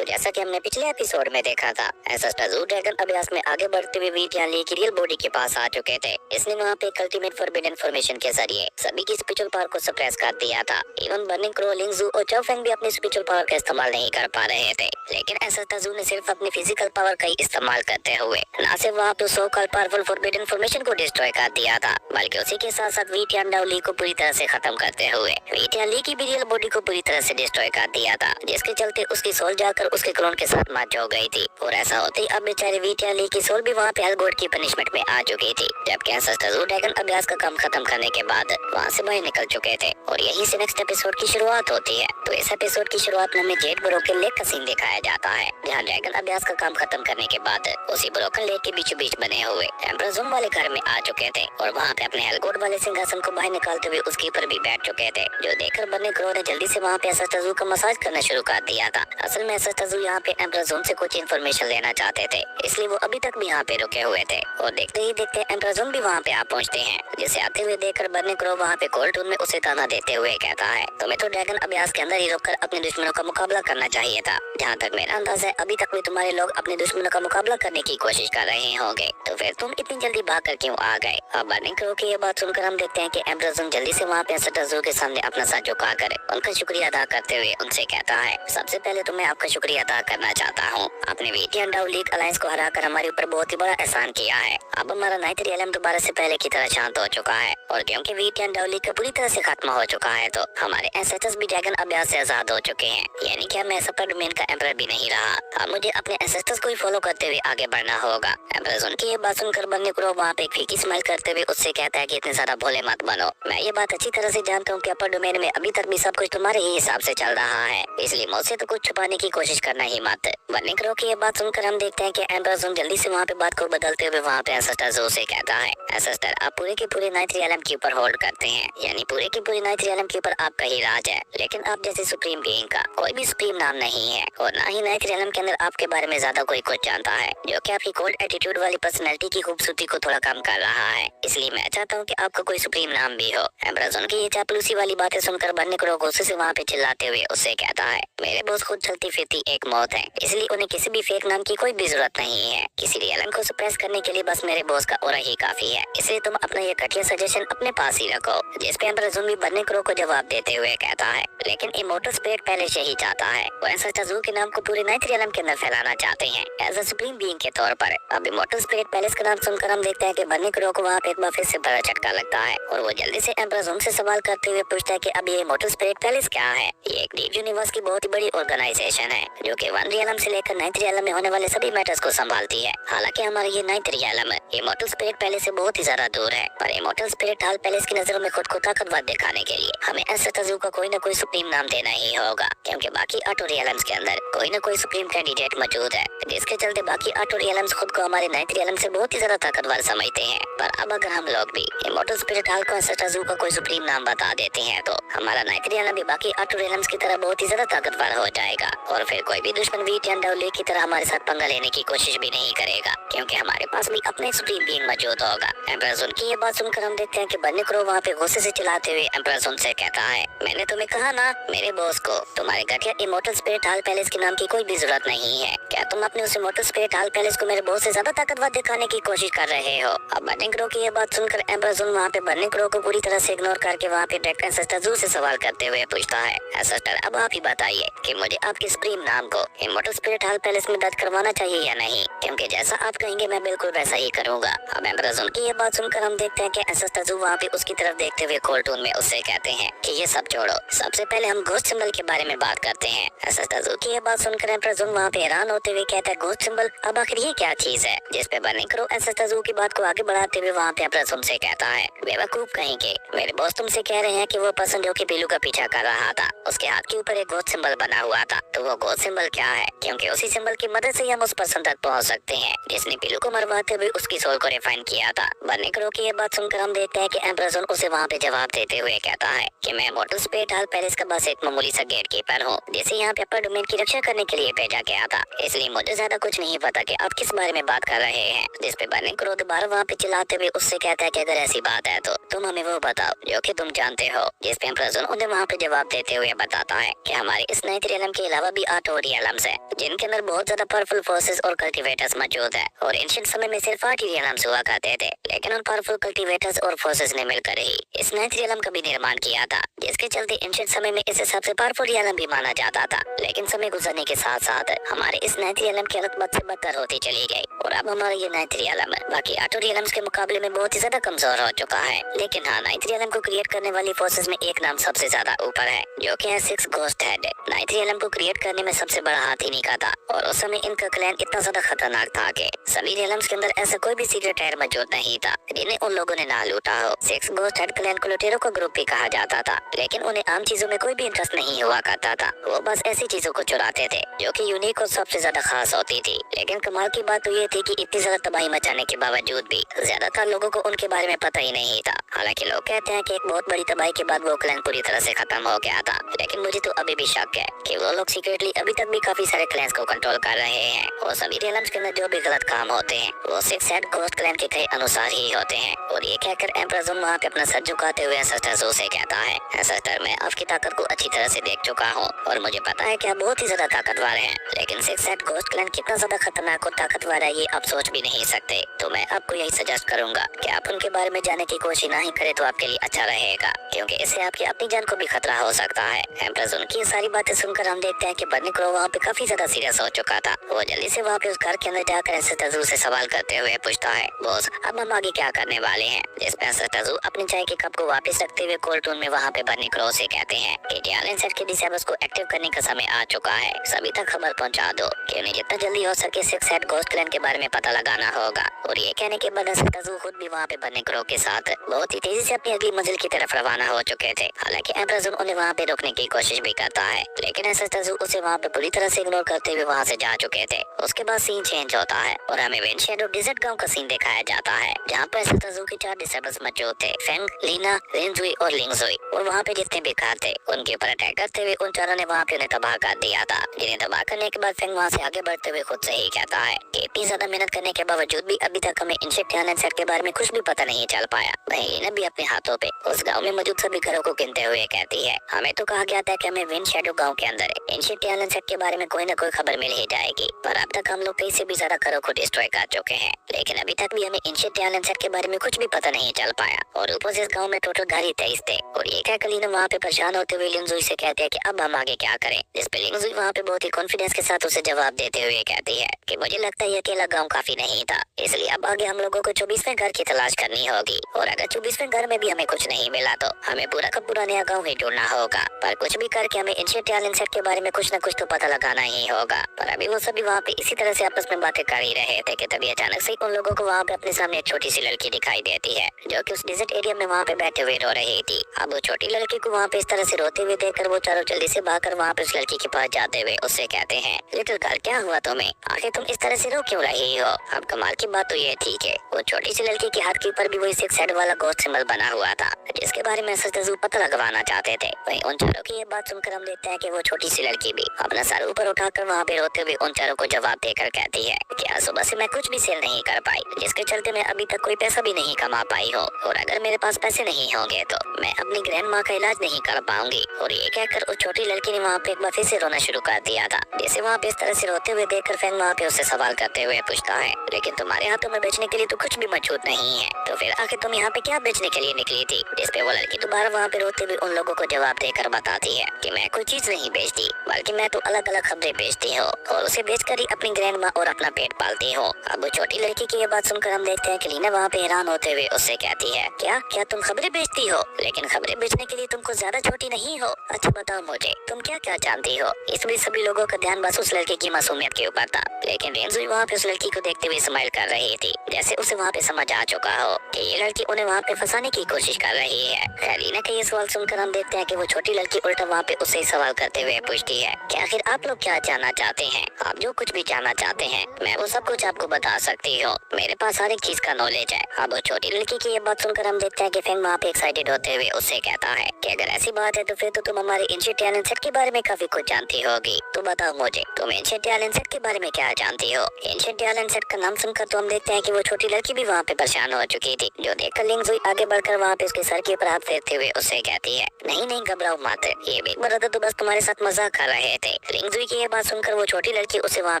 तो जैसा कि हमने पिछले एपिसोड में देखा था, एंसेस्टर ज़ू ड्रैगन अभ्यास में आगे बढ़ते हुए वीटियान ली की रियल बॉडी के पास आ चुके थे। इसने वहाँ पे अल्टीमेट फॉरबिडन फॉर्मेशन के जरिए सभी की स्पिरिचुअल पावर को सप्रेस कर दिया था। इवन बर्निंग क्रो, लिंग ज़ू और चाओ फेंग भी अपनी स्पिरिचुअल पावर का इस्तेमाल नहीं कर पा रहे थे। लेकिन एंसेस्टर ज़ू ने सिर्फ अपनी फिजिकल पावर का ही इस्तेमाल करते हुए न सिर्फ वहाँ पे so called powerful forbidden formation को डिस्ट्रॉय कर दिया था, बल्कि उसी के साथ साथ वीटियान डाओ ली को पूरी तरह से खत्म करते हुए वीटियान ली की भी रियल बॉडी को पूरी तरह से डिस्ट्रॉय कर दिया था, जिसके चलते उसकी सोल जाकर उसके क्लोन के साथ मर्ज हो गई थी। और ऐसा होते ही अब बेचारे वीटियान ली की सोल भी वहाँ पे हेल गॉड की पनिशमेंट में आ चुकी थी। जबकि एंसेस्टर ज़ू ड्रैगन अभ्यास का काम खत्म करने के बाद वहाँ से बाहर निकल चुके थे और यहीं से नेक्स्ट एपिसोड की शुरुआत होती है। तो इस एपिसोड की शुरुआत में हमें जेड ब्रोकन लेक का सीन दिखाया जाता है, जहाँ ड्रैगन अभ्यास का काम खत्म करने के बाद उसी ब्रोकन लेक के बीचों बीच बने हुए एम्परर ज़ूम वाले घर में आ चुके थे और वहाँ पे अपने हेल गॉड वाले सिंहासन को बाहर निकालते हुए उसके ऊपर भी बैठ चुके थे, जो देखकर बर्निंग क्रो ने जल्दी से वहाँ पे एंसेस्टर ज़ू का मसाज करना शुरू कर दिया था। असल में एंसेस्टर ज़ू यहाँ पे एम्परर ज़ूम से कुछ इन्फॉर्मेशन लेना चाहते थे, इसलिए वो अभी तक भी यहाँ पे रुके हुए थे। और देखते ही देखते एम्परर ज़ूम भी वहाँ पे आ पहुँचते हैं, जिसे आते हुए देखकर बर्निंग क्रो वहाँ पे कोल्ड टून में उसे ताना देते हुए कहता है, तुम्हें तो ड्रैगन अभ्यास के अंदर ही रुककर अपने दुश्मनों का मुकाबला करना चाहिए था। जहाँ तक मेरा अंदाजा है अभी तक भी तुम्हारे लोग अपने दुश्मनों का मुकाबला करने की कोशिश कर रहे होंगे, तो फिर तुम इतनी जल्दी भाग कर क्यों आ गए। अब बर्निंग क्रो की ये बात सुनकर हम देखते हैं कि एम्परर ज़ूम जल्दी से वहाँ पे एंसेस्टर ज़ू के सामने अपना सर झुकाकर उनका शुक्रिया अदा करते हुए उनसे कहता है, सबसे पहले तो मैं आपका शुक्रिया अदा करना चाहता हूँ। आपने वीटियान डाओ लीग अलायंस को हराकर हमारे ऊपर बहुत ही बड़ा एहसान किया है। अब हमारा नाइट रियलम दोबारा से पहले की तरह शांत हो चुका है और क्योंकि वीटियान डाओ लीग का पूरी तरह से खात्मा हो चुका है, तो हमारे एंसेस्टर्स भी ड्रैगन अभ्यास से आजाद हो चुके हैं। यानी कि मैं सपर डोमेन का एम्परर भी नहीं रहा। अब मुझे अपने एंसेस्टर्स को ही फॉलो करते हुए आगे बढ़ना होगा। एम्परर उनकी ये बात सुनकर बर्निंग क्रो वहाँ पे एक फीकी स्माइल करते हुए उससे कहता है कि इतने ज्यादा भोले मत बनो। मैं ये बात अच्छी तरह से जानता हूँ कि अपर डोमेन में अभी तक भी सब कुछ तुम्हारे ही हिसाब से चल रहा है, इसलिए मुझसे तो कुछ छुपाने की कोशिश करना ही मत। बर्निंग क्रो की ये बात सुनकर हम देखते हैं कि एम्परर जल्दी से वहाँ पे बात को बदलते हुए वहाँ पे एंसेस्टर ज़ू से कहता है, एंसेस्टर आप पूरे के पूरे नाइट रियलम के ऊपर होल्ड करते हैं, यानी पूरे के पूरे नाइट रियलम के ऊपर आपका ही राज है। लेकिन आप जैसे सुप्रीम बीइंग का कोई भी सुप्रीम नाम नहीं है और ना ही नाइट रियलम के अंदर आपके बारे में ज्यादा कोई कुछ जानता है, जो कि आपकी कोल्ड एटीट्यूड वाली पर्सनैलिटी की खूबसूरती को थोड़ा कम कर रहा है। इसलिए मैं चाहता हूँ कि आपका कोई सुप्रीम नाम भी हो। एम्परर की ये चापलूसी वाली बातें सुनकर बर्निंग क्रो गुस्से से वहाँ पे चिल्लाते हुए उससे कहता है, मेरे बॉस खुद चलती फिरती एक मौत है, इसलिए उन्हें किसी भी फेक नाम की कोई भी जरूरत नहीं है। किसी रियलम को सप्रेस करने के लिए बस मेरे बॉस का ऑरा ही काफी है, इसलिए तुम अपना ये घटिया सजेशन अपने पास ही रखो। जिस पे एम्परर भी बर्निंग क्रो को जवाब देते हुए कहता है, लेकिन इमोर्टल स्पिरिट पहले से ही चाहता है, वो एंसेस्टर ज़ू के नाम को पूरे नाइट रियलम के अंदर फैलाना चाहते हैं एज अ सुप्रीम बीइंग के तौर पर। अब इमोर्टल स्पिरिट पैलेस का नाम सुनकर हम देखते हैं कि बर्निंग क्रो को वहाँ पे एक बार फिर से बड़ा झटका लगता है और वो जल्दी से एम्परर से सवाल करते हुए पूछता है कि अब ये इमोर्टल स्पिरिट पैलेस क्या है। ये एक डीप यूनिवर्स की बहुत ही बड़ी ऑर्गेनाइजेशन है, जो कि वन रियलम से लेकर नाइट रियलम में होने वाले सभी मैटर्स को संभालती है। हालांकि हमारा ये night realm immortal spirit palace से बहुत ही ज्यादा दूर है, पर इमोर्टल स्पिरिट हाल पैलेस की नजरों में खुद को ताकतवर दिखाने के लिए हमें एंसेस्टर ज़ू का कोई न कोई सुप्रीम नाम देना ही होगा, क्योंकि बाकी 8 रियलम्स के अंदर कोई न कोई सुप्रीम कैंडिडेट मौजूद है, जिसके चलते बाकी 8 रियलम्स खुद को हमारे नाइट रियलम से बहुत ही ज्यादा ताकतवर समझते हैं। पर अब अगर हम लोग भी इमोर्टल स्पिरिट हाल को एंसेस्टर ज़ू का कोई सुप्रीम नाम बता देते हैं, तो हमारा नाइट रियलम भी बाकी 8 रियलम्स की तरह बहुत ही ज्यादा ताकतवर हो जाएगा और फिर कोई भी दुश्मन वीटियान डाओ लीग की तरह हमारे साथ पंगा लेने की कोशिश भी नहीं करेगा, क्योंकि हमारे पास भी अपने सुप्रीम बीइंग मौजूद होगा। एम्परर की ये बात सुनकर हम देखते हैं कि बर्निंग क्रो वहाँ पे गुस्से से चिल्लाते हुए एम्परर से कहता है, मैंने तुम्हें कहा ना मेरे बॉस को तुम्हारे घटिया इमोर्टल स्पिरिट हाल पैलेस के नाम की कोई भी जरूरत नहीं है। क्या तुम अपने उस इमोर्टल स्पिरिट हाल पैलेस को मेरे बॉस से ज्यादा ताकतवर दिखाने की कोशिश कर रहे हो। अब बर्निंग क्रो की ये बात सुनकर एम्परर वहाँ पे बर्निंग क्रो को पूरी तरह से इग्नोर करके वहाँ पे डायरेक्ट एंसेस्टर ज़ू से सवाल करते हुए पूछता है, एंसेस्टर अब आप ही बताइए कि मुझे आपके सुप्रीम नाम को इमोर्टल स्पिरिट हाल पैलेस में दर्ज करवाना चाहिए या नहीं, क्योंकि जैसा आप कहेंगे मैं बिल्कुल वैसा ही करूंगा। अब एम्परर की ये बात सुनकर हम देखते हैं कि एंसेस्टर ज़ू वहाँ पे उसकी तरफ देखते हुए कोल्ड टून में उससे कहते हैं कि ये सब छोड़ो, सबसे पहले हम घोस्ट सिंबल के बारे में बात करते हैं। एंसेस्टर ज़ू की ये बात सुनकर एम्परर वहाँ पे हैरान होते हुए कहता है, घोस्ट सिंबल अब आखिर ये क्या चीज है। जिस पे बर्निंग क्रो एंसेस्टर ज़ू की बात को आगे बढ़ाते हुए वहाँ पे एम्परर से कहता है, बेवकूफ कहेंगे, मेरे बॉस तुमसे कह रहे हैं कि वो पर्सन जो कि पीलू का पीछा कर रहा था उसके हाथ के ऊपर एक घोस्ट सिंबल बना हुआ था, तो वो घोस्ट सिंबल क्या है, क्योंकि उसी सिंबल की मदद से हम उस पर्सन तक पहुँच सकते हैं जिसने पीलू को मरवाते हुए उसकी सोल को रिफाइन किया था। बर्निंग क्रो की ये बात सुनकर हम देखते हैं कि एम्परर उसे वहाँ पे जवाब देते हुए कहता है कि मैं इमोर्टल स्पिरिट हाल पैलेस का बस एक मामूली सा गेट कीपर हूँ, जिसे यहाँ पे अपर डोमेन की रक्षा करने के लिए भेजा गया था, इसलिए मुझे ज्यादा कुछ नहीं पता कि आप किस बारे में बात कर रहे हैं। जिस पे बर्निंग क्रो दोबारा वहाँ पे चिल्लाते हुए उससे कहता है कि अगर ऐसी बात है तो तुम हमें वो बताओ जो कि तुम जानते हो। जिस पे एम्परर उन्हें वहाँ पे जवाब देते हुए बताता है कि हमारे इस नाइट रियलम के अलावा भी 8 आटो रियलम्स है, जिनके अंदर बहुत ज्यादा पावरफुल फोर्सेस और कल्टीवेटर्स मौजूद है। और एंशिएंट समय में सिर्फ 8 रियलम्स हुआ करते थे, लेकिन उन पावरफुल कल्टीवेटर्स और फोर्सेस ने मिलकर ही इस 9th रियलम का भी निर्माण किया था, जिसके चलते एंशिएंट समय में इसे सबसे पावरफुल रियलम भी माना जाता था। लेकिन समय गुजरने के साथ साथ हमारे इस 9th रियलम की हालत बद से बदतर होती चली गई और अब हमारा ये 9th रियलम बाकी 8 रियलम्स के मुकाबले में बहुत ही ज्यादा कमजोर हो चुका है। लेकिन हाँ, 9th रियलम को क्रिएट करने वाली फोर्सेस में एक नाम सबसे ज्यादा ऊपर है, जो कि है 6 घोस्ट हेड। 9th रियलम को क्रिएट करने में सबसे बड़ा हाथ इन्हीं का था और उस समय इनका क्लैन इतना ज्यादा खतरनाक था कि सभी रियलम्स के अंदर ऐसा कोई भी सीक्रेट एयर मौजूद नहीं था जिन्हें उन लोगों ने ना लूटा हो। 6 घोस्ट हेड क्लैन को लुटेरों का ग्रुप भी कहा जाता था, लेकिन उन्हें आम चीजों में कोई भी इंटरेस्ट नहीं हुआ करता था। वो बस ऐसी चीजों को चुराते थे जो कि यूनिक और सबसे ज्यादा खास होती थी। लेकिन कमाल की बात तो ये थी कि इतनी ज्यादा तबाही मचाने के बावजूद भी ज्यादातर लोगों को उनके बारे में पता ही नहीं था। हालांकि लोग कहते हैं कि एक बहुत बड़ी तबाही के बाद वो क्लैन पूरी तरह से खत्म हो गया था, लेकिन मुझे तो अभी भी शक है कि वो लोग सीक्रेटली अभी तक भी काफी सारे क्लैंस को कंट्रोल कर रहे हैं और सभी रियलम्स के अंदर जो भी गलत काम होते हैं वो 6 हेड घोस्ट क्लैन के कहे अनुसार ही होते हैं। और ये कहकर एम्परर ज़ून वहाँ पे अपना सर झुकाते हुए एंसेस्टर ज़ू से कहता है, एंसेस्टर, मैं आपकी ताकत को अच्छी तरह से देख चुका हूँ और मुझे पता है कि आप बहुत ही ज्यादा ताकतवर हैं, लेकिन 6 हेड घोस्ट क्लैन कितना ज्यादा खतरनाक और ताकतवर है ये आप सोच भी नहीं सकते। तो मैं आपको यही सजेस्ट करूंगा कि आप उनके बारे में जानने की कोशिश नहीं करें तो आपके लिए अच्छा रहेगा, क्योंकि इससे आपकी अपनी जान को भी खतरा हो सकता है। एम्परर ज़ून की सारी बातें सुनकर हम देखते हैं कि बर्नी क्रो वहाँ पे काफी ज्यादा सीरियस हो चुका था। वो जल्दी से वहाँ पे उस घर के अंदर जाकर एंसेस्टर ज़ू से सवाल करते हुए पूछता है, बॉस अब हम आगे क्या करने वाले हैं? जिस पे एंसेस्टर ज़ू अपनी चाय के कप को वापस रखते हुए कोल्टून में वहाँ पे बर्नी क्रो से कहते हैं कि टैलेंट सेट के डिसेबल्स को एक्टिव करने का समय आ चुका है, सभी तक खबर पहुँचा दो कि उन्हें जितना जल्दी हो सके 6 हेड घोस्ट क्लैन के बारे में पता लगाना होगा। और ये कहने के बाद एंसेस्टर ज़ू खुद भी वहाँ पे बर्नी क्रो के साथ बहुत ही तेजी से अपनी अगली मंजिल की तरफ रवाना हो चुके थे। हालांकि एम्परर ज़ून उन्हें वहाँ पे रोकने की कोशिश भी करता है, लेकिन एंसेस्टर ज़ू उसे वहाँ पे पूरी तरह से इग्नोर करते हुए वहाँ से जा चुके थे। उसके बाद सीन चेंज होता है और हमें विंड शैडो डेजर्ट गांव का सीन दिखाया जाता है, जहाँ पर एंसेस्टर ज़ू के 4 डिसेबल्स मौजूद थे, फेंग, लीना, लिनजुई और लिंगजुई। और वहाँ पे जितने भी कार थे उनके ऊपर अटैक करते हुए उन चारों ने वहाँ पे उन्हें तबाह कर दिया था, जिन्हें तबाह करने के बाद फेंग वहाँ से आगे बढ़ते हुए खुद से ही कहता है कि इतनी ज्यादा मेहनत करने के बावजूद भी अभी तक हमें एंशिएंट टैलेंट सेट के बारे में कुछ भी पता नहीं चल पाया। वहीं लीना भी अपने हाथों पे उस गाँव में मौजूद सभी घरों को गिनते हुए कहती है, हमें तो कहा गया था कि हमें विंड शैडो गाँव के अंदर एंशिएंट टैलेंट सेट के बारे में कोई न कोई खबर मिल ही जाएगी, पर अब तक हम लोग कई से भी ज्यादा घरों को डिस्ट्रॉय कर चुके हैं, लेकिन अभी तक भी हमें एंशिएंट टैलेंट सेट के बारे में कुछ भी पता नहीं चल पाया। और ऊपर से इस गाँव में टोटल घर ही 23 थे। और ये कहकर लीना वहाँ पे परेशान होते हुए लिंगजुई से कहते हैं कि अब हम आगे क्या करें? जिस पे लिंगजुई वहाँ पे बहुत ही कॉन्फिडेंस के साथ उसे जवाब देते हुए कहती है कि मुझे लगता है ये अकेला गाँव काफी नहीं था, इसलिए अब आगे हम लोगों को 24वें घर की तलाश करनी होगी। और अगर 24वें घर में भी हमें कुछ नहीं मिला तो हमें पूरा का पूरा नया गाँव ही ढूंढना होगा, पर कुछ भी करके हमें एंशिएंट टैलेंट सेट के बारे में कुछ न कुछ तो पता लगाना ही होगा। पर अभी वो सभी वहाँ पे इसी तरह से आपस में बातें कर ही रहे थे कि तभी अचानक से उन लोगों को वहाँ पे अपने सामने एक छोटी सी लड़की दिखाई देती है, जो कि उस डेजर्ट एरिया में वहाँ पे बैठे हुए रो रही थी। अब वो छोटी लड़की को वहाँ पे इस तरह से रोते हुए देखकर वो चारों जल्दी से भागकर वहाँ पे उस लड़की के पास जाते हुए उससे कहते हैं, लिटिल गर्ल क्या हुआ तुम्हें? आखिर तुम इस तरह से रो क्यों रही हो? अब कमाल की बात तो ये थी कि वो छोटी सी लड़की के हाथ के ऊपर भी वही 6 हेड वाला घोस्ट सिंबल बना हुआ था, जिसके बारे में एंसेस्टर ज़ू पता लगवाना चाहते थे। वहीं उन चारों की ये बात सुनकर हम देखते हैं कि वो छोटी सी लड़की भी अपना सर ऊपर उठाकर वहाँ पे रोते हुए उन चारों को जवाब देकर कहती है कि आज सुबह से मैं कुछ भी सेल नहीं कर पाई, जिसके चलते मैं अभी तक कोई पैसा भी नहीं कमा पाई हूँ, और अगर मेरे पास पैसे नहीं होंगे तो मैं अपनी ग्रैंड माँ का इलाज नहीं कर पाऊंगी। और ये कहकर उस छोटी लड़की ने वहाँ पे एक बार फिर से रोना शुरू कर दिया था, जिसे वहाँ पे इस तरह से रोते हुए देखकर फेंग वहाँ पे उससे सवाल करते हुए पूछता है, लेकिन तुम्हारे हाथों में बेचने के लिए तो कुछ भी मौजूद नहीं है, तो फिर आखिर तुम यहाँ पे क्या बेचने के लिए निकली थी? जिस पे वो लड़की दोबारा वहाँ पे रोते हुए उन लोगों को जवाब देकर बताती है कि मैं कोई चीज नहीं बेचती, बल्कि मैं तो अलग अलग खबरें बेचती हूँ और उसे बेचकर ही अपनी ग्रैंड माँ और अपना पेट पालती हूँ। अब वो छोटी लड़की की ये बात सुनकर हम देखते हैं कि लीना वहाँ पे हैरान होते हुए उससे कहती है, क्या क्या तुम खबरें बेचती हो? लेकिन खबरें बेचने के लिए तुमको ज्यादा छोटी नहीं हो? अच्छा बताओ मुझे, तुम क्या क्या जानती हो? इसमें सभी लोगों का ध्यान बस उस लड़के की मासूमियत के ऊपर था, लेकिन रेंजुई वहाँ पे उस लड़की को देखते हुए स्माइल कर रही थी, जैसे उसे वहाँ पे समझ आ चुका हो कि ये लड़की उन्हें वहाँ पे फंसाने की कोशिश कर रही है। लीना का ये सवाल सुनकर हम देखते हैं कि वो छोटी लड़की उल्टा वहाँ पे उससे सवाल करते हुए पूछती है कि आखिर आप लोग क्या जानना चाहते हैं? आप जो कुछ भी जानना चाहते हैं मैं वो सब कुछ आपको बता सकती हूँ, मेरे पास हर एक चीज का नॉलेज है। अब वो छोटी लड़की की ये बात सुनकर हम देखते हैं कि फेंग वहाँ पे एक्साइटेड होते हुए उससे कहता है कि अगर ऐसी बात है तो फिर तो तुम हमारे एंशिएंट टैलेंट सेट के बारे में काफी कुछ जानती होगी, तो बताओ मुझे तुम एंशिएंट टैलेंट सेट के बारे में क्या जानती हो? एंशिएंट टैलेंट सेट का नाम सुनकर तो हम देखते हैं कि वो छोटी लड़की भी वहाँ पे परेशान हो चुकी थी, जो देखकर लिंगजुई आगे बढ़कर वहाँ पे उसके सर के ऊपर हाथ फेरते हुए उससे कहती है, नहीं नहीं घबराओ मत, ये बिग ब्रदर तो बस तुम्हारे साथ मजाक कर रहे थे, लिंगजुई की ये बात सुनकर वो छोटी लड़की उसे वहाँ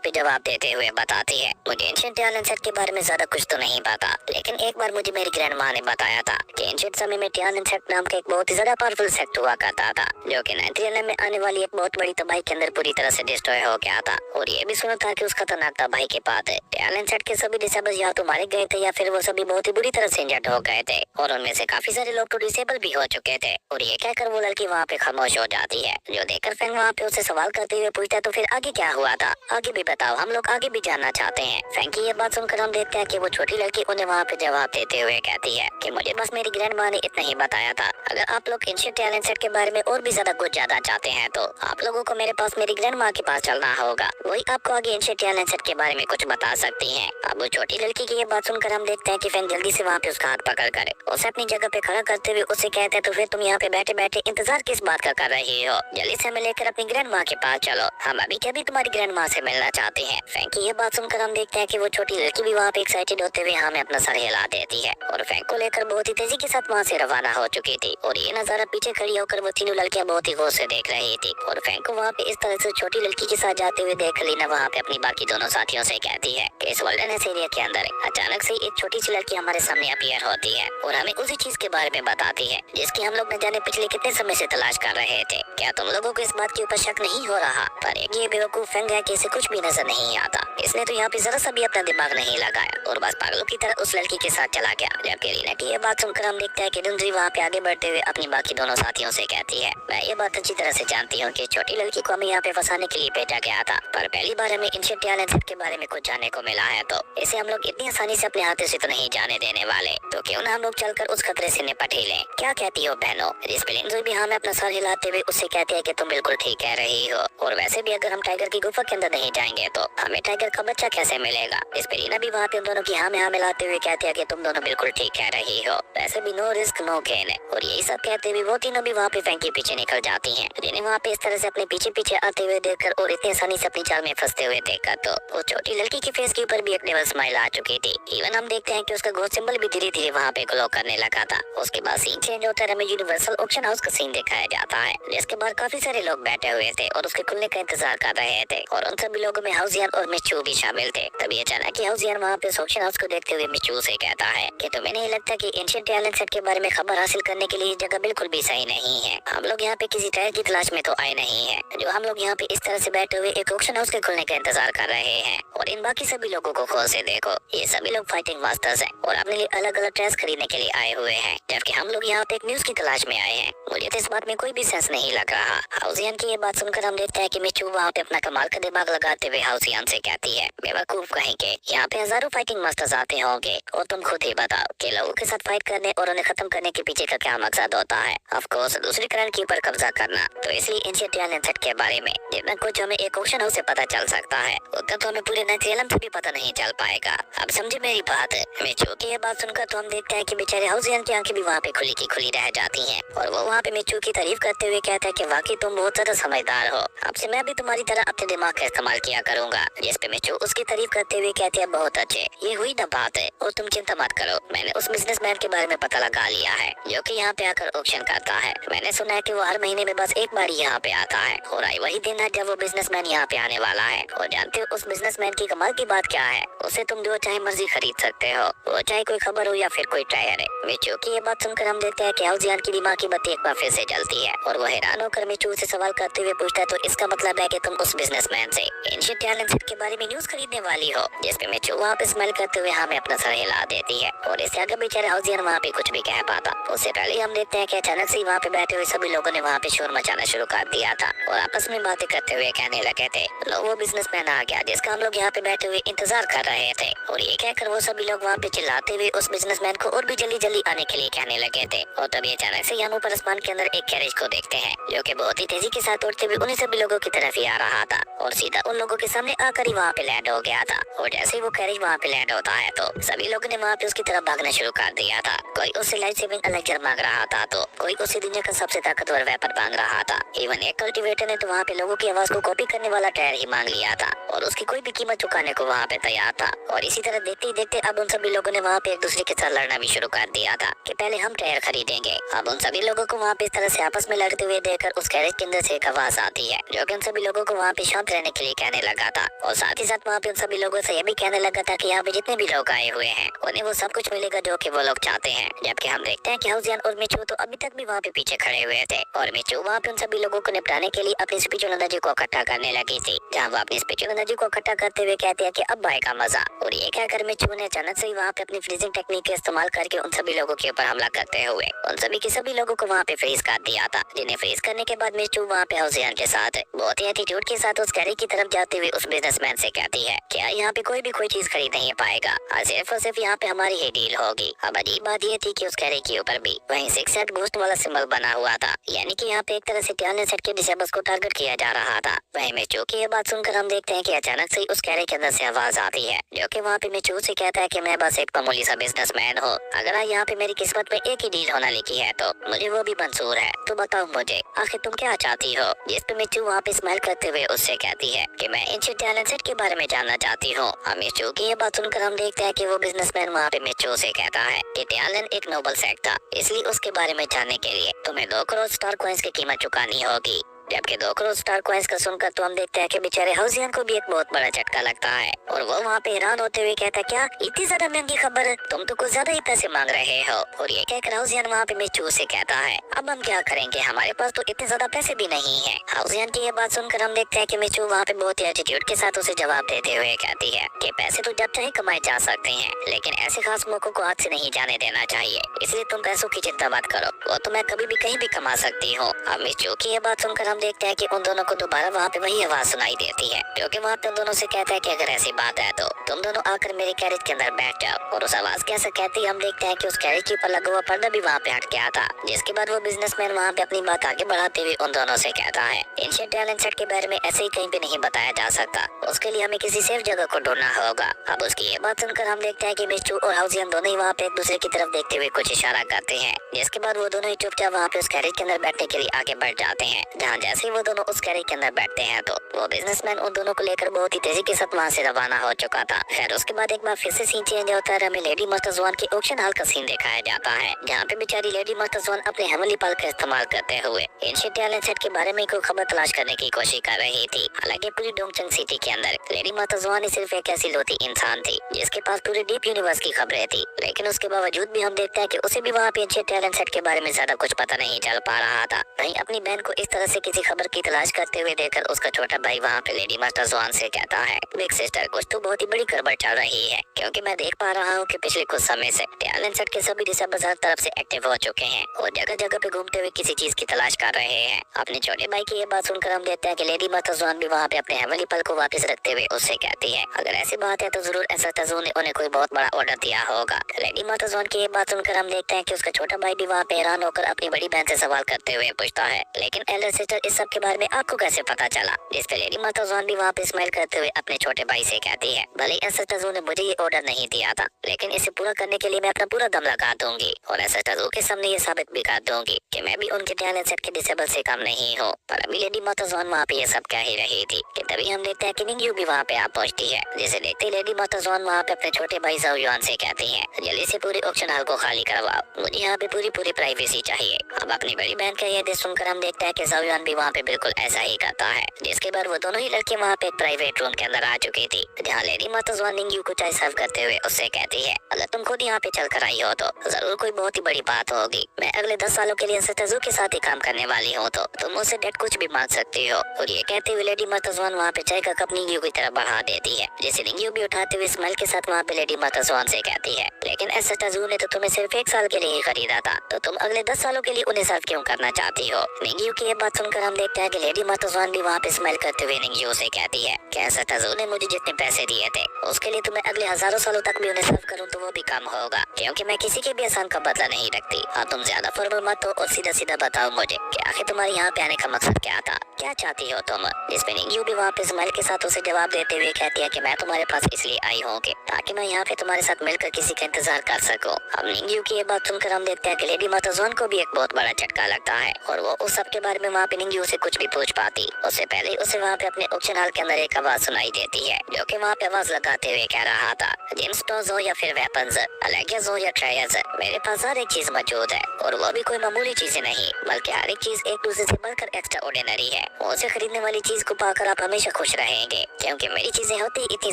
पे जवाब देते हुए बताती है, मुझे एंशिएंट टैलेंट सेट के बारे में ज्यादा कुछ तो नहीं पता, लेकिन एक बार मुझे मेरी ग्रैंड माँ ने बताया था कि एंशिएंट समय में टैलेंट सेट नाम का एक बहुत ही ज्यादा पावरफुल सेट हुआ करता था, जो कि 9th में आने वाली एक बहुत बड़ी तबाही के अंदर पूरी तरह से डिस्ट्रॉय हो गया था। और ये भी सुना था कि उस खतरनाक तबाही के बाद टैलेंट सेट के सभी डिसेबल या तो मारे गए थे या फिर वो सभी बहुत ही बुरी तरह से इंजर्ड हो गए थे, और उनमें से काफी सारे लोग तो डिसेबल भी हो चुके थे। और ये कहकर वो लड़की वहाँ पे खामोश हो जाती है, जो देखकर फैंग वहाँ पे उसे सवाल करते हुए पूछता है, तो फिर आगे क्या हुआ था, आगे भी बताओ, हम लोग आगे भी जानना चाहते हैं। फैंग की ये बात सुनकर हम देखते हैं कि वो छोटी लड़की उन्हें वहाँ पे जवाब देते हुए कहती है कि मुझे बस मेरी ग्रैंड माँ ने इतना ही बताया था, अगर आप लोग एंशिएंट टैलेंट सेट के बारे में और भी ज्यादा कुछ ज्यादा चाहते हैं तो आप लोगों को मेरे पास मेरी ग्रैंड माँ के पास चलना होगा, वही आपको आगे एंशिएंट टैलेंट सेट के बारे में कुछ बता सकती है। अब वो छोटी लड़की की ये बात सुनकर हम देखते हैं कि फैंग जल्दी से वहाँ पे उसका हाथ पकड़कर उसे अपनी जगह पे खड़ा करते हुए उससे कहते हैं, तो फिर तुम यहाँ पे बैठे बैठे इंतजार किस बात का कर रही हो, जल्दी से हमें लेकर अपनी ग्रैंड माँ के पास चलो, हम अभी के अभी तुम्हारी ग्रैंड माँ से मिलना चाहते हैं। फैंग की ये बात सुनकर हम देखते हैं कि वो छोटी लड़की भी वहाँ पे एक्साइटेड होते हुए हमें अपना सर हिला देती है और फैंग को लेकर बहुत ही तेजी के साथ वहाँ से रवाना हो चुकी थी। और ये नजारा पीछे खड़ी होकर वो तीनों लड़कियां बहुत ही गौर से देख रही थी, और फैंग को वहाँ पे इस तरह से छोटी लड़की के साथ जाते हुए देख लीना वहाँ पे अपनी बाकी दोनों साथियों से कहती है कि इस वर्ल्डनेस एरिया के अंदर अचानक से एक छोटी सी लड़की हमारे सामने अपीयर होती है और हमें उसी चीज के बारे में बताती है जिसकी हम लोग न जाने पिछले कितने समय से तलाश कर रहे थे। क्या तुम लोगों को इस बात के ऊपर शक नहीं हो रहा? पर एक ये बेवकूफ फैंग है कि इसे कुछ भी नजर नहीं आता, इसने तो यहाँ पे जरा सा भी अपना दिमाग नहीं लगाया और बस पागलों की तरह उस लड़की के साथ चला गया। जबकि लीना की ये बात सुनकर हम देखते हैं कि दुंदरी वहाँ पे आगे बढ़ते हुए अपनी बाकी दोनों साथियों से कहती है, मैं ये बात अच्छी तरह से जानती हूँ कि छोटी लड़की को हमें यहाँ पे फंसाने के लिए भेजा गया था, पर पहली बार हमें एंशिएंट टैलेंट सेट के बारे में कुछ जानने को मिला है, तो इसे हम लोग इतनी आसानी से अपने हाथों से तो नहीं जाने देने वाले, तो क्यों ना हम लोग चलकर उस खतरे से निपट ही लें। क्या कहती हो बहनों? जिस पे लिंगजुई भी हमें अपना सर हिलाते हुए उससे कहते हैं कि तुम बिल्कुल ठीक कह रही हो, और वैसे भी अगर हम टाइगर की गुफा के अंदर नहीं जाएंगे तो हमें टाइगर का बच्चा कैसे मिलेगा? इस पे रीना भी वहाँ पे उन दोनों की हाँ में हाँ मिलाते हुए कहते हैं कि तुम दोनों बिल्कुल ठीक कह रही हो, वैसे भी नो रिस्क नो गेन। और यही सब कहते हुए वो तीनों भी वहाँ पे फैंग के पीछे निकल जाती हैं। जिन्हें वहाँ पे इस तरह से अपने पीछे पीछे आते हुए देखकर और इतनी आसानी से अपनी चाल में फंसते हुए देखकर तो वो छोटी लड़की की फेस के ऊपर भी एक नेवल स्माइल आ चुकी थी। इवन हम देखते हैं कि उसका गॉड सिंबल भी धीरे धीरे वहाँ पे ग्लो करने लगा था। उसके बाद सीन चेंज होता है, हमें यूनिवर्सल ऑक्शन हाउस का सीन दिखाया जाता है, जिसके बाहर काफी सारे लोग बैठे हुए थे और उसके खुलने का इंतजार कर रहे थे, और उन सभी लोगों में हाउसियन और मिस चू भी शामिल थे। तभी अचानक ही हाउसियन वहाँ पे ऑक्शन हाउस को देखते हुए मिस चू से कहता है कि तुम्हें नहीं लगता कि एंशिएंट टैलेंट सेट के बारे में खबर हासिल करने के लिए जगह बिल्कुल भी सही नहीं है? हम लोग यहाँ पे किसी टायर की तलाश में तो आए नहीं है, जो हम लोग यहाँ पे इस तरह से बैठे हुए एक ऑक्शन हाउस के खुलने का इंतजार कर रहे हैं। और इन बाकी सभी लोगों को गौर से देखो, ये सभी लोग फाइटिंग मास्टर्स हैं और अपने लिए अलग अलग ड्रेस खरीदने के लिए आए हुए हैं, जबकि हम लोग यहाँ पे एक न्यूज की तलाश में आए हैं। मुझे तो इस बात में कोई भी सेंस नहीं लग रहा। हाउसियन की ये बात सुनकर हम देखते हैं कि मिचू वहाँ पे अपना कमाल का दिमाग लगाते हुए हाउसियन से कहती है, बेवकूफ कहेंगे, यहाँ पे हजारों फाइटिंग मास्टर्स आते होंगे और तुम खुद ही बताओ कि लोगों के साथ फाइट करने और उन्हें खत्म करने के पीछे का क्या मकसद होता है? ऑफ कोर्स दूसरी करंट के ऊपर कब्जा करना। तो इसलिए एंशिएंट टैलेंट सेट के बारे में जितना कुछ हमें एक ऑक्शन हाउस से पता चल सकता है, उतना तो हमें पूरे नेथरियम से भी पता नहीं चल पाएगा। अब समझे मेरी बात? मिचू की ये बात सुनकर तो हम देखते हैं कि बेचारे हाउसियन की आंखें भी वहाँ पे खुली की खुली रह जाती हैं, और वो वहाँ पे मिचू की तारीफ करते हुए कहता है कि वाकई तुम बहुत ज्यादा समझदार हो, अब से मैं भी तुम्हारी तरह अपने दिमाग का इस्तेमाल किया करूंगा। जिस पे मिचू उसकी तारीफ करते हुए कहते हैं, बहुत अच्छे, ये हुई ना बात है, और तुम चिंता मत करो, मैंने उस बिजनेसमैन के बारे में पता लगा लिया है जो कि यहाँ पे आकर ऑक्शन करता है। मैंने सुना है कि वो हर महीने में बस एक बार यहाँ पे आता है, और आई वही दिन है जब वो बिजनेसमैन यहाँ पे आने वाला है। और जानते हो उस बिजनेसमैन की कमाल की बात क्या है? उसे तुम जो चाहे मर्जी खरीद सकते हो, वो चाहे कोई खबर हो या फिर कोई टायर है। मिचू की ये बात सुनकर हम देखते हैं कि हाउसियन की दिमाग की बत्ती एक बार फिर से जलती है, और वो हैरान होकर मिचू से सवाल करते हुए पूछता है, तो इसका मतलब है कि तुम उस बिजनेसमैन से एंशिएंट टैलेंट सेट के बारे में न्यूज खरीदने वाली हो? जिस पे मिचू वहाँ पे स्माइल करते हुए हमें अपना सर हिला देती है, और इससे आगे बेचारे हाउसियन वहाँ पे कुछ भी कह पाता। उससे पहले हम देखते हैं कि अचानक से वहाँ पे बैठे हुए सभी लोगों ने वहाँ पे शोर मचाना शुरू कर दिया था, और आपस में बातें करते हुए कहने लगे थे, लो वो बिजनेसमैन आ गया जिसका हम लोग यहाँ पे बैठे हुए इंतजार कर रहे थे। और ये कहकर वो सभी लोग वहाँ पे चिल्लाते हुए उस बिजनेसमैन को और भी जल्दी जल्दी आने के लिए कहने लगे थे। और तभी अचानक से हम ऊपर आसमान के अंदर एक कैरेज को देखते हैं, जो कि बहुत ही तेजी के साथ उड़ते हुए उन्हीं सभी लोगों की तरफ ही आ रहा था, और सीधा उन लोगों के सामने आकर ही वहाँ पे लैंड हो गया था। और जैसे ही वो कैरेज वहाँ पे लैंड होता है तो सभी लोगों ने वहाँ पे उसकी तरफ भागना शुरू कर दिया था। कोई उससे लाइफ सेविंग एलेक्जर मांग रहा था, तो कोई उसे दुनिया का सबसे ताकतवर वेपन मांग रहा था। इवन एक कल्टीवेटर ने तो वहाँ पे लोगों की आवाज को कॉपी करने वाला टायर ही मांग लिया था, और उसकी कोई भी कीमत चुकाने को वहाँ पे तैयार था। और इसी तरह देखते ही देखते अब उन सभी लोगों ने वहाँ पे एक दूसरे के साथ लड़ना भी शुरू कर दिया था कि पहले हम टायर खरीदेंगे। अब उन सभी लोगों को वहाँ पे इस तरह से आपस में लड़ते हुए देखकर उस कैरेज के अंदर से एक आवाज आती है जो कि उन सभी लोगों को वहाँ पे शांत रहने के लिए कहने लगा था। और साथ ही साथ वहाँ पे उन सभी लोगों से ये भी कहने लगा था कि यहाँ पे जितने भी लोग आए हुए हैं उन्हें वो सब कुछ मिलेगा जो कि वो लोग चाहते हैं। जबकि हम देखते हैं कि हाउजियन और मिचू तो अभी तक भी वहाँ पे पीछे खड़े हुए थे और मिचू वहाँ पे उन सभी लोगों को निपटाने के लिए अपनी स्पिरिचुअल एनर्जी को इकट्ठा करने लगी थी, जहाँ वो अपनी स्पिरिचुअल एनर्जी को इकट्ठा करते हुए कहती है कि अब आएगा मजा। और ये कहकर मिचू ने अचानक से ही वहाँ पे अपनी फ्रीजिंग टेक्निक का इस्तेमाल करके उन सभी लोगों के ऊपर हमला करते हुए उन सभी के सभी लोगों को वहाँ पे फ्रीज कर दिया था। जिन्हें फ्रीज करने के बाद मिचू वहाँ पे हाउजियन के साथ बहुत ही एटीट्यूड के साथ उस कैरी की तरफ जाते हुए उस बिजनेसमैन से कहती है क्या यहाँ पे कोई भी कोई चीज खरीद नहीं पाएगा और सिर्फ यहाँ पे हमारी ही डील होगी। अब अजीब बात ये थी कि उस कैरी के ऊपर भी वहीं 6 घोस्ट वाला सिंबल बना हुआ था, यानी कि यहाँ पे एक तरह से टैलेंट सेट के डिसेबल्स को टारगेट किया जा रहा था। वहीं मिचू की ये बात सुनकर हम देखते हैं कि अचानक से उस कैरी के अंदर से आवाज आती है जो कि वहाँ पे मिचू से कहता है कि मैं बस एक मामूली सा बिजनेसमैन हूँ, अगर यहाँ पे मेरी किस्मत में एक ही डील होना लिखी है तो मुझे वो भी मंजूर है, तो बताओ मुझे आखिर तुम क्या चाहती हो। जिस पे मिचू वहाँ पे स्माइल करते हुए उससे कहती है कि मैं इन टैलेंट सेट के बारे में जानना चाहती हूँ। मिचू की ये बात सुनकर हम देखते हैं कि वो बिजनेसमैन वहाँ पे मिचू से कहता है कि टैलेंट एक नोबल सेट था, इसलिए उसके बारे में जानने के लिए तुम्हें 2 करोड़ स्टार कॉइंस की कीमत चुकानी होगी। जबकि 2 करोड़ स्टार कॉइंस का सुनकर तो हम देखते हैं कि बेचारे हाउसियन को भी एक बहुत बड़ा झटका लगता है और वो वहाँ पे हैरान होते हुए कहता है क्या इतनी ज्यादा महंगी खबर, तुम तो कुछ ज्यादा ही पैसे मांग रहे हो। और ये कहकर हाउसियन वहाँ पे मिचू से कहता है अब हम क्या करेंगे, हमारे पास तो इतने ज्यादा पैसे भी नहीं है। हाउसियन की ये बात सुनकर हम देखते हैं कि मिचू वहाँ पे बहुत ही एटीट्यूड के साथ उसे जवाब देते हुए कहती है कि पैसे तो जब चाहे कमाए जा सकते हैं, लेकिन ऐसे खास मौकों को हाथ से नहीं जाने देना चाहिए, इसलिए तुम पैसों की चिंता मत करो, वो तो मैं कभी भी कहीं भी कमा सकती हूँ। अब मिचू की ये बात सुनकर हम देखते हैं कि उन दोनों को दोबारा वहाँ पे वही आवाज सुनाई देती है जो कि वहाँ पे उन दोनों से कहता है कि अगर ऐसी बात है तो तुम दोनों आकर मेरे कैरेज के अंदर बैठ जाओ। और उस आवाज के ऐसा कहते ही हम देखते हैं कि उस कैरेज के ऊपर लगा हुआ पर्दा भी वहाँ पे हट गया था, जिसके बाद वो बिजनेसमैन वहाँ पे अपनी बात आगे बढ़ाते हुए उन दोनों से कहता है एंशिएंट टैलेंट सेट के बारे में ऐसे ही कहीं पे नहीं बताया जा सकता, उसके लिए हमें किसी सेफ जगह को ढूंढना होगा। अब उसकी ये बात सुनकर हम देखते हैं कि मिचू और हाउसियन दोनों ही वहाँ पे एक दूसरे की तरफ देखते हुए कुछ इशारा करते हैं, जिसके बाद वो दोनों ही चुपचाप वहाँ पे उस कैरेज के अंदर बैठने के लिए आगे बढ़ जाते हैं। जहाँ जैसे ही वो दोनों उस कैरेज के अंदर बैठते हैं तो वो बिजनेसमैन उन दोनों को लेकर बहुत ही तेजी के साथ वहाँ से रवाना हो चुका था। खैर उसके बाद एक बार फिर से सीन चेंज होता है, हमें लेडी मर्तजवान के ऑक्शन हॉल का सीन दिखाया जाता है, जहाँ पे बेचारी लेडी मर्तजवान अपने हेवनली पल का इस्तेमाल करते हुए एंशिएंट टैलेंट सेट के बारे में कोई खबर तलाश करने की कोशिश कर रही थी। हालांकि पूरी डोंगचंग सिटी के अंदर लेडी मर्तजवान सिर्फ एक ऐसी लोती इंसान थी जिसके पास पूरे डीप यूनिवर्स की खबरें थी, लेकिन उसके बावजूद भी हम देखते हैं कि उसे भी वहाँ पे एंशिएंट टैलेंट सेट के बारे में ज्यादा कुछ पता नहीं चल पा रहा था। वहीं अपनी बहन को इस तरह से किसी खबर की तलाश करते हुए देखकर उसका छोटा भाई वहाँ पे लेडी मर्तजवान से कहता है बिग सिस्टर कुछ तो बहुत ही बड़ी गड़बड़ चल रही है, क्योंकि मैं देख पा रहा हूँ कि पिछले कुछ समय से टैलेंट सेट के सभी डिसेबल्स हर तरफ से एक्टिव हो चुके हैं और जगह जगह पे घूमते हुए किसी चीज की तलाश कर रहे हैं। अपने छोटे भाई की ये बात सुनकर हम देखते हैं कि लेडी मर्तजवान भी वहाँ पे अपने हेवनली पल को वापस रखते हुए उससे कहती है अगर ऐसी बात है तो जरूर ऐसा तजू ने उन्हें कोई बहुत बड़ा ऑर्डर दिया होगा। लेडी मर्तजवान की ये बात सुनकर हम देखते हैं कि उसका छोटा भाई भी वहाँ पे हैरान होकर अपनी बड़ी बहन से सवाल करते हुए पूछता है लेकिन एल्डर सिस्टर इस सब के बारे में आपको कैसे पता चला। जिस पे लेडी मर्तजवान भी वहाँ पे स्माइल करते हुए अपने छोटे भाई से कहती है भले ऐसा तजू ने मुझे ये ऑर्डर नहीं दिया था, लेकिन इसे पूरा करने के लिए मैं अपना पूरा दम लगा दूंगी और ऐसा तजू के सामने ये साबित भी कर दूंगी कि मैं भी उनके टैलेंट सेट के डिसेबल से कम नहीं हूँ। पर अभी लेडी मर्तजवान वहाँ पे ये सब कह ही रही थी कि तभी हम देखते हैं कि निंग्यू भी वहाँ पे आ पहुँचती है, जिसे देखते लेडी मर्तजवान वहाँ पे अपने छोटे भाई ज़ाओयुआन से कहती है जल्दी से पूरे ऑक्शन हॉल को खाली करवाओ, मुझे यहाँ पे पूरी प्राइवेसी चाहिए। अब अपनी बड़ी बहन का ये आदेश सुनकर हम देखते हैं कि ज़ाओयुआन भी वहाँ पे बिल्कुल ऐसा ही करता है, जिसके बाद वो दोनों ही लड़के वहाँ पे एक प्राइवेट रूम के अंदर आ चुकी थी, जहाँ लेडी मर्तजवान निंग्यू को चाय सर्व करते हुए उससे कहती है अगर तुम खुद यहाँ पे चल कर आई हो तो जरूर कोई बहुत ही बड़ी बात होगी। मैं अगले 10 सालों के लिए तजू के साथ ही काम करने वाली हूँ, तो तुम मुझसे डेट कुछ भी मांग सकती हो। और ये कहते हुए लेडी मर्तजवान वहाँ पे चाय का कप निंग्यू की तरफ बढ़ा देती है, जिसे निंग्यू भी उठाते हुए स्माइल के साथ वहाँ पे लेडी मर्तजवान से कहती है लेकिन ऐसा तजू ने तो तुम्हें सिर्फ 1 साल के लिए ही खरीदा था, तो तुम अगले 10 सालों के लिए उन्हें सर्व क्यों करना चाहती हो। निंग्यू की ये बात सुनकर हम देखते हैं कि लेडी मर्तजवान भी वहाँ पे स्माइल करते हुए निंग्यू से कहती है कि ऐसा तजू ने मुझे जितने पैसे दिए थे उसके लिए तुम्हें अगले हजारों सालों तक भी उन्हें सर्व करूँ तो वो भी कम होगा, क्योंकि मैं किसी के भी एहसान का बदला नहीं रखती। हाँ तुम ज्यादा फॉर्मल मत हो और सीधा सीधा बताओ मुझे कि आखिर तुम्हारे यहाँ पे आने का मकसद क्या था, क्या चाहती हो तुम। जिसमें निंग्यू भी वहाँ पे स्माइल के साथ उसे जवाब देते हुए कहती है कि मैं तुम्हारे पास इसलिए आई हूँ कि ताकि मैं यहाँ पे तुम्हारे साथ मिलकर किसी का इंतजार कर सकूँ। अब निंग्यू की ये बात सुनकर हम देखते हैं कि लेडी मर्तजवान को भी एक बहुत बड़ा झटका लगता है और वो उस सब के बारे में वहाँ पे निंग्यू से कुछ भी पूछ पाती उससे पहले उसे वहाँ पे अपने ऑक्शन हॉल के अंदर एक आवाज सुनाई देती है जो कि वहाँ पे आवाज लगाते हुए कह रहा था, जेम्स टॉज हो या फिर वेपन्स, अलेगियस हो या ट्रायर्स, मेरे पास हर एक चीज मौजूद है और वो भी कोई मामूली चीजें नहीं बल्कि हर एक चीज एक दूसरे से बढ़कर एक्स्ट्रा ऑर्डिनरी है। मुझसे खरीदने वाली चीज को पाकर आप हमेशा खुश रहेंगे क्योंकि मेरी चीजें होती इतनी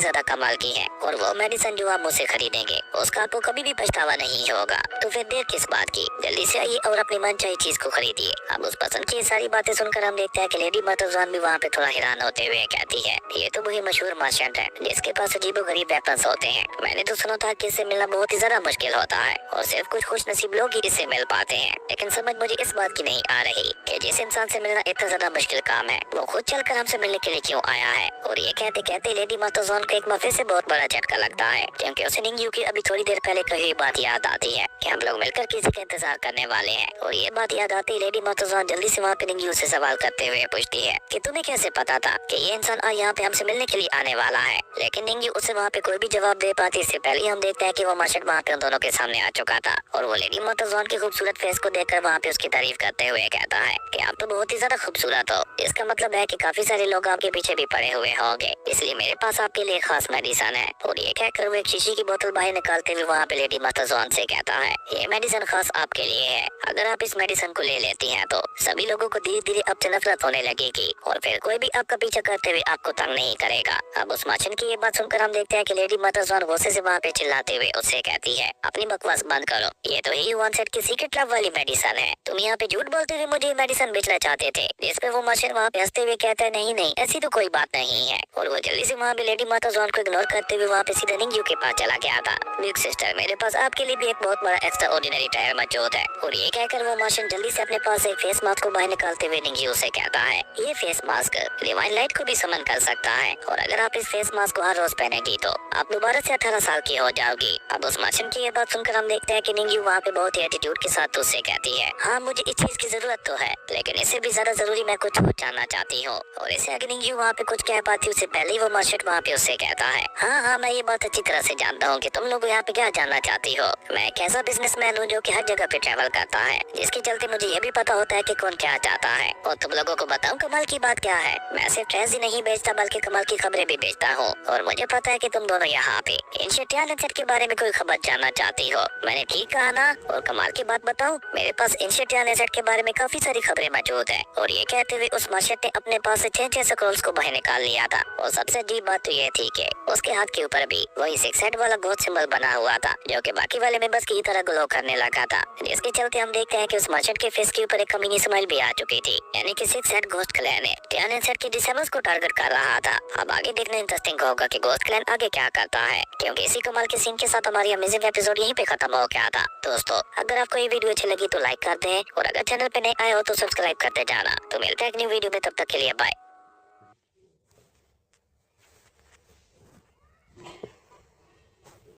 ज्यादा कमाल की है और वो मेडिसिन जो आप मुझसे खरीदेंगे उसका आपको कभी भी पछतावा नहीं होगा। तो फिर देर किस बात की, जल्दी से आइए और अपनी मनचाही चीज को खरीदिए। अब उस पसंद की सारी बातें सुनकर हम देखते हैं कि लेडी मार्टजन भी वहाँ पे थोड़ा हैरान होते हुए कहती है, ये तो वही मशहूर मर्चेंट है जिसके पास अजीबोगरीब वेपन्स होते हैं। मैंने तो सुना था कि इससे मिलना बहुत ही ज्यादा मुश्किल होता है और सिर्फ कुछ खुश नसीब लोग ही इससे मिल पाते हैं, लेकिन समझ मुझे इस बात की नहीं आ रही कि जिस इंसान से मिलना इतना ज्यादा मुश्किल काम है वो खुद चलकर हमसे मिलने के लिए क्यों आया है। और ये कहते कहते लेडी मार्टजन को एक मफे से बहुत बड़ा झटका लगता है क्योंकि उसे निंग्यू की अभी थोड़ी देर पहले कही बात याद आती है कि हम लोग मिलकर किसी का इंतजार करने वाले हैं। और ये बात याद आती ही लेडी मार्टजन जल्दी से वहाँ पे निंग्यू से सवाल करते हुए पूछती है कि तुम्हें कैसे पता था कि ये इंसान आज यहाँ पे हमसे मिलने के लिए आने वाला है। लेकिन निंग्यू उसे वहाँ पे कोई भी जवाब दे पाती इससे पहले हम देखते हैं कि वो मर्चेंट वहाँ पे उन दोनों के सामने आ चुका था और वो लेडी मार्टजन के खूबसूरत फेस को देखकर वहाँ पे उसकी तारीफ करते हुए कहता है कि आप तो बहुत ही ज्यादा खूबसूरत हो, इसका मतलब है कि काफी सारे लोग आपके पीछे भी पड़े हुए होंगे, इसलिए मेरे पास आपके लिए खास मेडिसिन है। और ये कहकर वो एक शीशी की बोतल बाहर निकालते हुए वहाँ पे लेडी मार्टजन से कहता है, ये मेडिसिन खास आपके लिए है, अगर आप इस मेडिसिन को ले लेती हैं तो सभी लोगों को धीरे धीरे आपसे नफरत होने लगेगी और फिर कोई भी आपका पीछा करते हुए आपको तंग नहीं करेगा। अब उस मर्चेंट की ये बात सुनकर हम देखते हैं कि लेडी मार्टजन गुस्से से वहाँ पे चिल्लाते हुए उससे कहती है, अपनी बकवास बंद करो, ये तो ही वन सेट की सीक्रेट लव वाली मेडिसिन है, तुम यहाँ पे झूठ बोलते हुए मुझे मेडिसिन बेचना चाहते थे। जिस पे वो मर्चेंट वहाँ पे हंसते हुए कहता है, नहीं नहीं ऐसी तो कोई बात नहीं है। और वो जल्दी से वहाँ पे लेडी मार्टजन को इग्नोर करते हुए वहाँ पे सीधा निंग्यू के पास चला गया था। बिग सिस्टर, मेरे पास आपके लिए भी एक बहुत बड़ा एक्स्ट्रा ऑर्डिनरी टायर मौजूद है। और ये कहकर वो मर्चेंट जल्दी से अपने पास एक फेस मास्क को बाहर निकालते हुए निंग्यू से कहता है, ये फेस मास्क डिवाइन लाइट को भी समन कर सकता है और अगर आप इस फेस मास्क को हर रोज पहनेगी तो आप दोबारा से 18 साल की हो जाओगी। अब उस मर्चेंट की ये बात सुनकर हम देखते हैं कि निंग्यू वहाँ पे बहुत ही एटीट्यूड के साथ उससे कहती है, हाँ मुझे इस चीज की जरूरत तो है लेकिन इससे भी ज्यादा जरूरी मैं कुछ जानना चाहती हूँ। और इसे आगे निंग्यू वहाँ पे कुछ कह पाती उससे पहले ही वो मर्चेंट वहाँ पे उससे कहता है, हाँ मैं ये बात अच्छी तरह से जानता हूँ कि तुम लोग यहाँ पे क्या जानना चाहती हो। मैं एक ऐसा बिजनेसमैन हूँ जो कि हर जगह पे ट्रैवल करता है, जिसके चलते मुझे ये भी पता होता है कि कौन क्या चाहता है। और तुम लोगों को बताऊँ कमाल की बात क्या है, मैं सिर्फ ड्रेस ही नहीं बेचता बल्कि कमाल की खबरें भी बेचता हूँ। और मुझे पता है कि तुम दोनों यहाँ पे एंशिएंट एसेट के बारे में कोई खबर जानना चाहती हो। मैंने ठीक कहा ना। और कमाल की बात बताऊँ, मेरे पास एंशिएंट एसेट के बारे में काफी सारी खबरें मौजूद है। और ये कहते हुए उस मर्चेंट ने अपने पास से 6 स्क्रॉल्स को बाहर निकाल लिया था। और सबसे अजीब बात तो ये थी कि उसके हाथ के ऊपर भी वही 6 हेड वाला गोस्ट सिंबल बना हुआ था जो कि बाकी वाले मेंबर्स की तरह ग्लो करने लगा था, जिसके चलते हम देखते हैं कि उस मर्चेंट के फेस के ऊपर एक कमीनी स्माइल भी आ चुकी थी, यानी कि 6 हेड गोस्ट क्लैन ने टियान सेट के डिसेबल्स को टारगेट कर रहा था। अब आगे देखना इंटरेस्टिंग होगा कि गोस्ट क्लैन आगे क्या करता है, क्योंकि इसी कमाल के सीन के साथ हमारी अमेजिंग एपिसोड यहीं पे खत्म हो गया था। दोस्तों अगर आपको ये वीडियो अच्छी लगी तो लाइक कर दें और अगर चैनल पे नए आए हो तो सब्सक्राइब करते जाना। तो मिलते हैं एक न्यू वीडियो में, तब तक के लिए बाय।